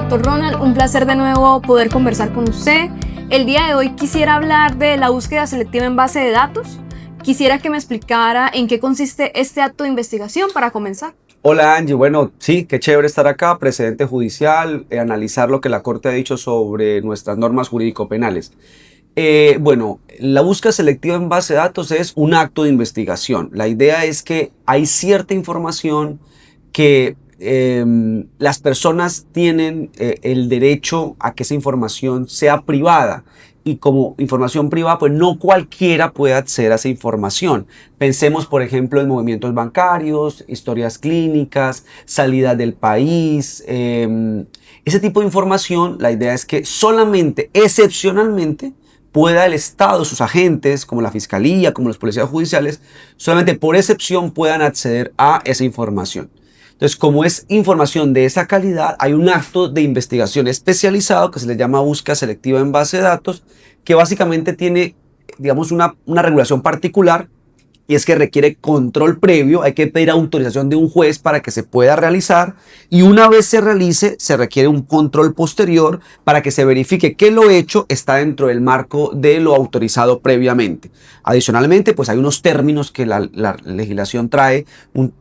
doctor Ronald, un placer de nuevo poder conversar con usted. El día de hoy quisiera hablar de la búsqueda selectiva en base de datos. Quisiera que me explicara en qué consiste este acto de investigación para comenzar. Hola Angie, bueno, sí, qué chévere estar acá, precedente judicial, analizar lo que la Corte ha dicho sobre nuestras normas jurídico-penales. Bueno, la búsqueda selectiva en base de datos es un acto de investigación. La idea es que hay cierta información que las personas tienen el derecho a que esa información sea privada. Y como información privada, pues no cualquiera puede acceder a esa información. Pensemos, por ejemplo, en movimientos bancarios, historias clínicas, salida del país. Ese tipo de información, la idea es que solamente, excepcionalmente, pueda el Estado, sus agentes, como la Fiscalía, como los policías judiciales, solamente por excepción puedan acceder a esa información. Entonces, como es información de esa calidad, hay un acto de investigación especializado que se le llama búsqueda selectiva en base de datos, que básicamente tiene, digamos, una regulación particular, y es que requiere control previo. Hay que pedir autorización de un juez para que se pueda realizar, y una vez se realice, se requiere un control posterior para que se verifique que lo hecho está dentro del marco de lo autorizado previamente. Adicionalmente, pues hay unos términos que la legislación trae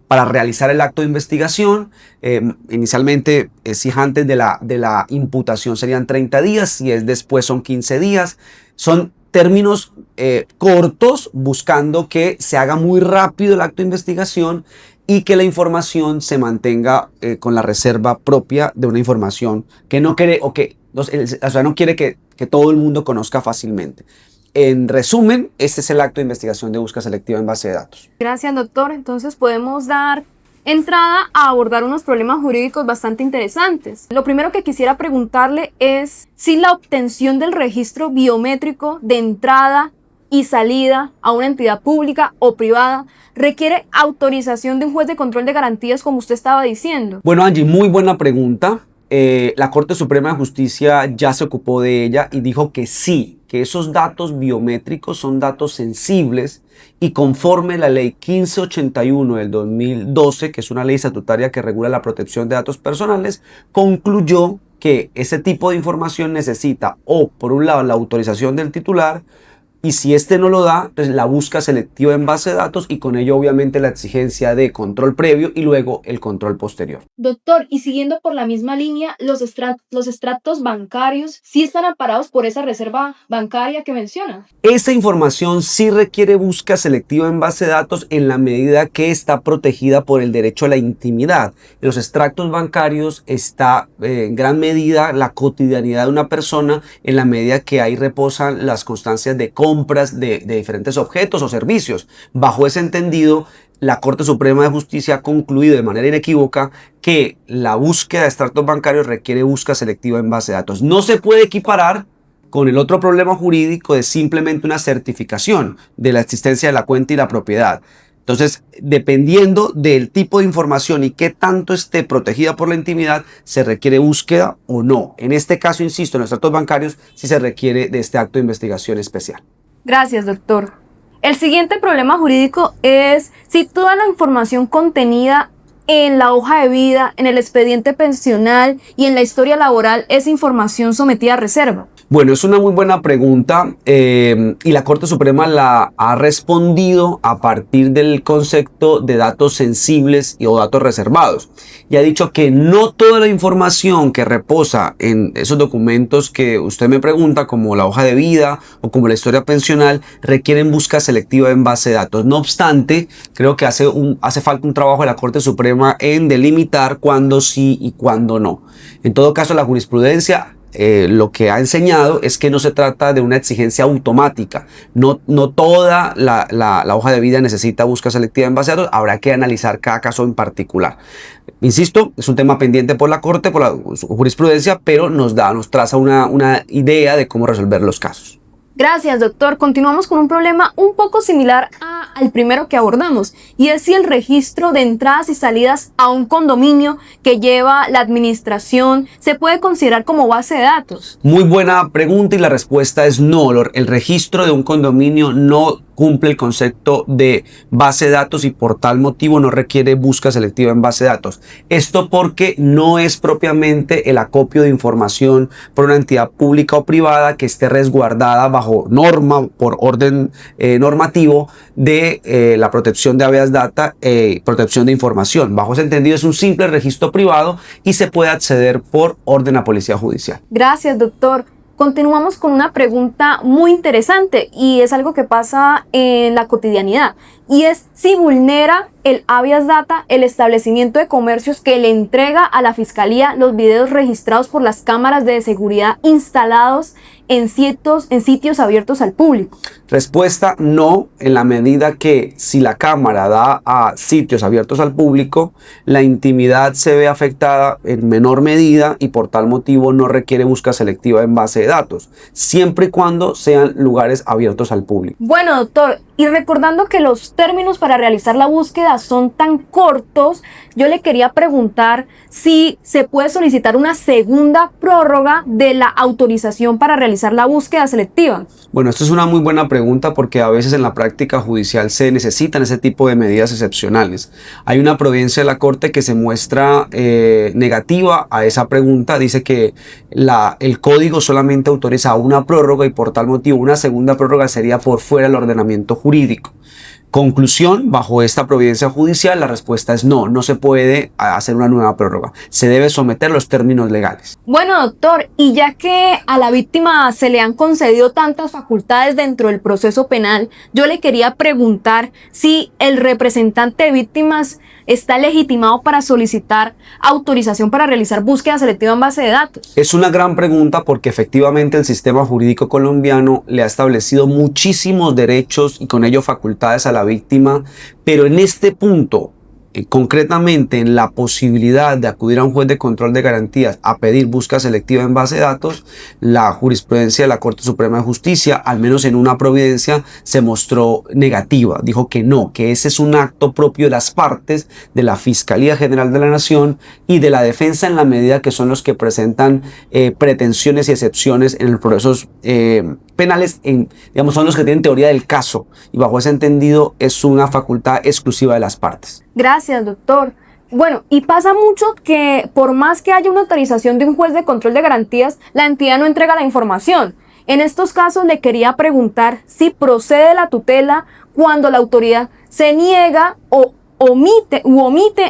para realizar el acto de investigación. Inicialmente, si es antes de la imputación serían 30 días, si es después son 15 días. Son términos cortos, buscando que se haga muy rápido el acto de investigación y que la información se mantenga con la reserva propia de una información que no quiere o que la ciudad no quiere que todo el mundo conozca fácilmente. En resumen, este es el acto de investigación de búsqueda selectiva en base de datos. Gracias, doctor. Entonces podemos dar entrada a abordar unos problemas jurídicos bastante interesantes. Lo primero que quisiera preguntarle es si la obtención del registro biométrico de entrada y salida a una entidad pública o privada requiere autorización de un juez de control de garantías, como usted estaba diciendo. Bueno, Angie, muy buena pregunta. La Corte Suprema de Justicia ya se ocupó de ella y dijo que sí, que esos datos biométricos son datos sensibles, y conforme la ley 1581 del 2012, que es una ley estatutaria que regula la protección de datos personales, concluyó que ese tipo de información necesita, o por un lado, la autorización del titular, y si este no lo da, entonces la búsqueda selectiva en base de datos, y con ello obviamente la exigencia de control previo y luego el control posterior. Doctor, y siguiendo por la misma línea, los extractos bancarios sí están amparados por esa reserva bancaria que menciona. Esa información sí requiere búsqueda selectiva en base de datos en la medida que está protegida por el derecho a la intimidad. En los extractos bancarios está en gran medida la cotidianidad de una persona, en la medida que ahí reposan las constancias de compras de diferentes objetos o servicios. Bajo ese entendido, la Corte Suprema de Justicia ha concluido de manera inequívoca que la búsqueda de extractos bancarios requiere búsqueda selectiva en base de datos. No se puede equiparar con el otro problema jurídico de simplemente una certificación de la existencia de la cuenta y la propiedad. Entonces, dependiendo del tipo de información y qué tanto esté protegida por la intimidad, se requiere búsqueda o no. En este caso, insisto, en los datos bancarios sí se requiere de este acto de investigación especial. Gracias, doctor. El siguiente problema jurídico es si toda la información contenida en la hoja de vida, en el expediente pensional y en la historia laboral es información sometida a reserva. Bueno, es una muy buena pregunta y la Corte Suprema la ha respondido a partir del concepto de datos sensibles o datos reservados. Y ha dicho que no toda la información que reposa en esos documentos que usted me pregunta, como la hoja de vida o como la historia pensional, requieren búsqueda selectiva en base de datos. No obstante, creo que hace falta un trabajo de la Corte Suprema en delimitar cuándo sí y cuándo no. En todo caso, la jurisprudencia lo que ha enseñado es que no se trata de una exigencia automática. No toda la hoja de vida necesita búsqueda selectiva en base de datos. Habrá que analizar cada caso en particular. Insisto, es un tema pendiente por la Corte, por la jurisprudencia, pero nos traza una idea de cómo resolver los casos. Gracias, doctor. Continuamos con un problema un poco similar al primero que abordamos, y es si el registro de entradas y salidas a un condominio que lleva la administración se puede considerar como base de datos. Muy buena pregunta y la respuesta es no. El registro de un condominio no cumple el concepto de base de datos y por tal motivo no requiere búsqueda selectiva en base de datos. Esto porque no es propiamente el acopio de información por una entidad pública o privada que esté resguardada bajo norma, por orden normativo de la protección de habeas data, protección de información. Bajo ese entendido es un simple registro privado y se puede acceder por orden a policía judicial. Gracias, doctor. Continuamos con una pregunta muy interesante y es algo que pasa en la cotidianidad y es si vulnera el habeas data el establecimiento de comercios que le entrega a la Fiscalía los videos registrados por las cámaras de seguridad instalados en sitios abiertos al público. Respuesta: no, en la medida que si la cámara da a sitios abiertos al público, la intimidad se ve afectada en menor medida y por tal motivo no requiere búsqueda selectiva en base de datos, siempre y cuando sean lugares abiertos al público. Bueno, doctor, y recordando que los términos para realizar la búsqueda son tan cortos, yo le quería preguntar si se puede solicitar una segunda prórroga de la autorización para realizar la búsqueda selectiva. Bueno, esto es una muy buena pregunta porque a veces en la práctica judicial se necesitan ese tipo de medidas excepcionales. Hay una providencia de la Corte que se muestra negativa a esa pregunta. Dice que el código solamente autoriza una prórroga y por tal motivo una segunda prórroga sería por fuera del ordenamiento jurídico. Conclusión: bajo esta providencia judicial la respuesta es no, no se puede hacer una nueva prórroga, se debe someter los términos legales. Bueno, doctor, y ya que a la víctima se le han concedido tantas facultades dentro del proceso penal, yo le quería preguntar si el representante de víctimas está legitimado para solicitar autorización para realizar búsqueda selectiva en base de datos. Es una gran pregunta porque efectivamente el sistema jurídico colombiano le ha establecido muchísimos derechos y con ello facultades a la víctima, pero en este punto, concretamente en la posibilidad de acudir a un juez de control de garantías a pedir búsqueda selectiva en base de datos, la jurisprudencia de la Corte Suprema de Justicia, al menos en una providencia, se mostró negativa. Dijo que no, que ese es un acto propio de las partes, de la Fiscalía General de la Nación y de la defensa, en la medida que son los que presentan pretensiones y excepciones en los procesos penales, digamos, son los que tienen teoría del caso y bajo ese entendido es una facultad exclusiva de las partes. Gracias, doctor. Bueno, y pasa mucho que por más que haya una autorización de un juez de control de garantías, la entidad no entrega la información. En estos casos le quería preguntar si procede la tutela cuando la autoridad se niega o omite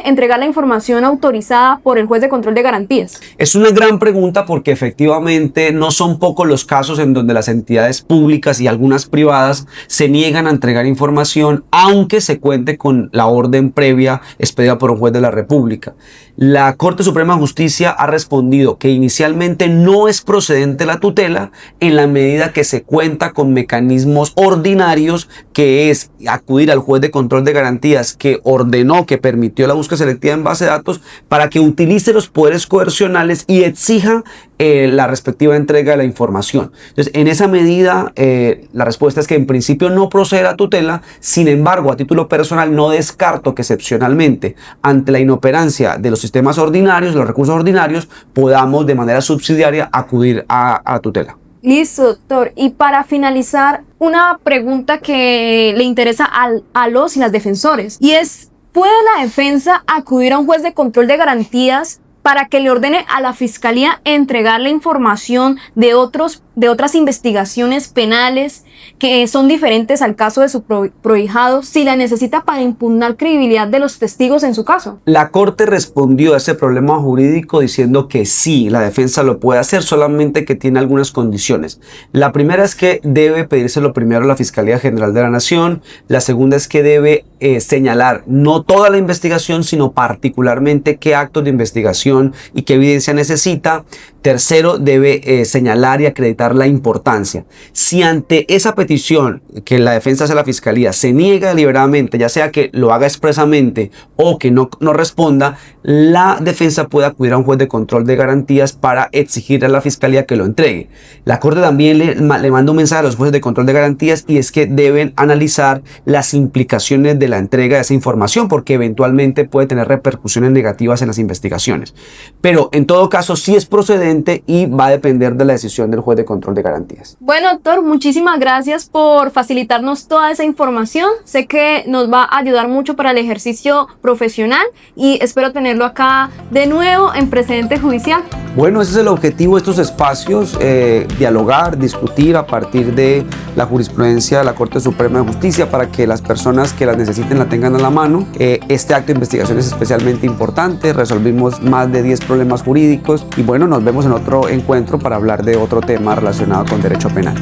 entregar la información autorizada por el juez de control de garantías. Es una gran pregunta porque efectivamente no son pocos los casos en donde las entidades públicas y algunas privadas se niegan a entregar información aunque se cuente con la orden previa expedida por un juez de la República. La Corte Suprema de Justicia ha respondido que inicialmente no es procedente la tutela en la medida que se cuenta con mecanismos ordinarios, que es acudir al juez de control de garantías que ordenó, que permitió la búsqueda selectiva en base de datos para que utilice los poderes coercionales y exija la respectiva entrega de la información. Entonces, en esa medida, la respuesta es que en principio no procede la tutela. Sin embargo, a título personal no descarto que excepcionalmente, ante la inoperancia de los sistemas ordinarios, los recursos ordinarios, podamos de manera subsidiaria acudir a la tutela. Listo, doctor. Y para finalizar, una pregunta que le interesa a los y las defensores, y es: ¿puede la defensa acudir a un juez de control de garantías para que le ordene a la Fiscalía entregar la información de otras investigaciones penales que son diferentes al caso de su prohijado, si la necesita para impugnar credibilidad de los testigos en su caso? La Corte respondió a ese problema jurídico diciendo que sí, la defensa lo puede hacer, solamente que tiene algunas condiciones. La primera es que debe pedírselo primero a la Fiscalía General de la Nación. La segunda es que debe señalar no toda la investigación, sino particularmente qué actos de investigación y qué evidencia necesita. Tercero, debe señalar y acreditar la importancia. Si ante esa petición que la defensa hace a la Fiscalía se niega deliberadamente, ya sea que lo haga expresamente o que no responda, la defensa puede acudir a un juez de control de garantías para exigir a la Fiscalía que lo entregue. La Corte también le manda un mensaje a los jueces de control de garantías, y es que deben analizar las implicaciones de la entrega de esa información, porque eventualmente puede tener repercusiones negativas en las investigaciones. Pero en todo caso, sí es procedente independiente y va a depender de la decisión del juez de control de garantías. Bueno, doctor, muchísimas gracias por facilitarnos toda esa información. Sé que nos va a ayudar mucho para el ejercicio profesional y espero tenerlo acá de nuevo en Precedente Judicial. Bueno, ese es el objetivo de estos espacios, dialogar, discutir a partir de la jurisprudencia de la Corte Suprema de Justicia para que las personas que las necesiten la tengan a la mano. Este acto de investigación es especialmente importante, resolvimos más de 10 problemas jurídicos y bueno, nos vemos en otro encuentro para hablar de otro tema relacionado con derecho penal.